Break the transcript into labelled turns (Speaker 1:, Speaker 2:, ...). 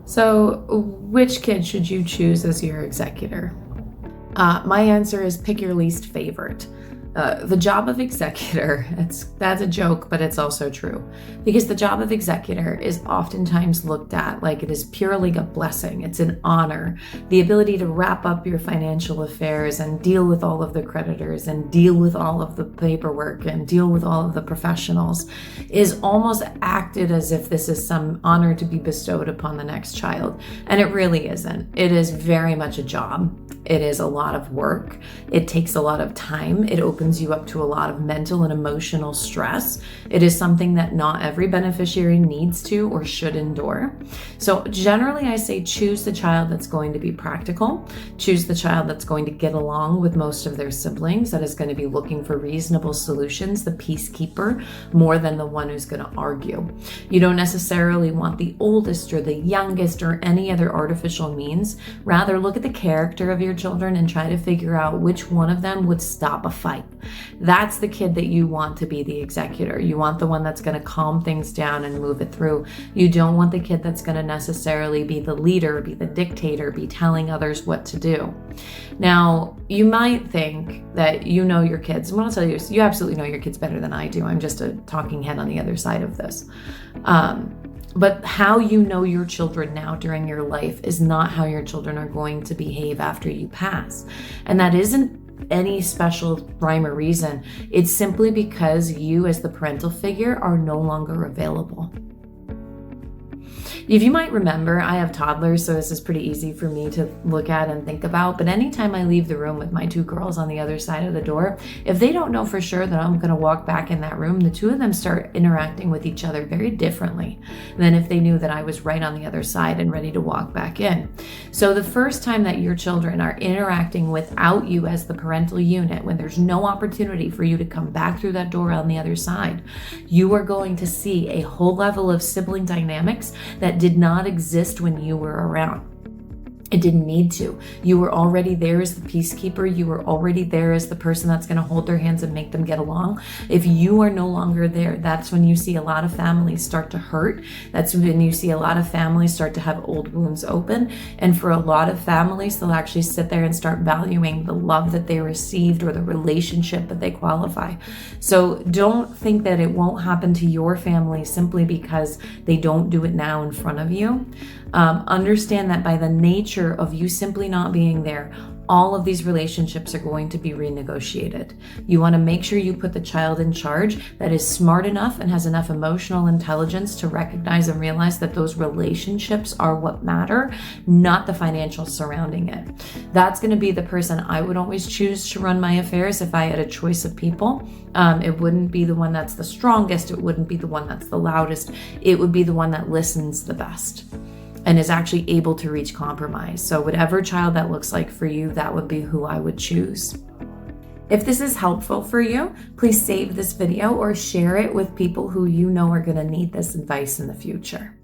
Speaker 1: So, which kid should you choose as your executor? My answer is pick your least favorite. The job of executor, that's a joke, but it's also true. Because the job of executor is oftentimes looked at like it is purely a blessing. It's an honor. The ability to wrap up your financial affairs and deal with all of the creditors and deal with all of the paperwork and deal with all of the professionals is almost acted as if this is some honor to be bestowed upon the next child. And it really isn't. It is very much a job. It is a lot of work. It takes a lot of time. It opens you up to a lot of mental and emotional stress. It is something that not every beneficiary needs to or should endure. So generally, I say choose the child that's going to be practical. Choose the child that's going to get along with most of their siblings, that is going to be looking for reasonable solutions, the peacekeeper, more than the one who's going to argue. You don't necessarily want the oldest or the youngest or any other artificial means. Rather, look at the character of your children and try to figure out which one of them would stop a fight. That's the kid that you want to be the executor. You want the one that's going to calm things down and move it through. You don't want the kid that's going to necessarily be the leader, be the dictator, be telling others what to do. Now, you might think that you know your kids. And what I'll tell you is you absolutely know your kids better than I do. I'm just a talking head on the other side of this. But how you know your children now during your life is not how your children are going to behave after you pass. And that isn't any special rhyme or reason. It's simply because you as the parental figure are no longer available. If you might remember, I have toddlers, so this is pretty easy for me to look at and think about. But anytime I leave the room with my two girls on the other side of the door, if they don't know for sure that I'm going to walk back in that room, the two of them start interacting with each other very differently than if they knew that I was right on the other side and ready to walk back in. So the first time that your children are interacting without you as the parental unit, when there's no opportunity for you to come back through that door on the other side, you are going to see a whole level of sibling dynamics that did not exist when you were around. It didn't need to. You were already there as the peacekeeper. You were already there as the person that's going to hold their hands and make them get along. If you are no longer there, that's when you see a lot of families start to hurt. That's when you see a lot of families start to have old wounds open. And for a lot of families, they'll actually sit there and start valuing the love that they received or the relationship that they qualify. So don't think that it won't happen to your family simply because they don't do it now in front of you. Understand that by the nature of you simply not being there, all of these relationships are going to be renegotiated. You want to make sure you put the child in charge that is smart enough and has enough emotional intelligence to recognize and realize that those relationships are what matter, not the financial surrounding it. That's going to be the person I would always choose to run my affairs if I had a choice of people. It wouldn't be the one that's the strongest. It wouldn't be the one that's the loudest. It would be the one that listens the best and is actually able to reach compromise. So whatever child that looks like for you, that would be who I would choose. If this is helpful for you, please save this video or share it with people who you know are going to need this advice in the future.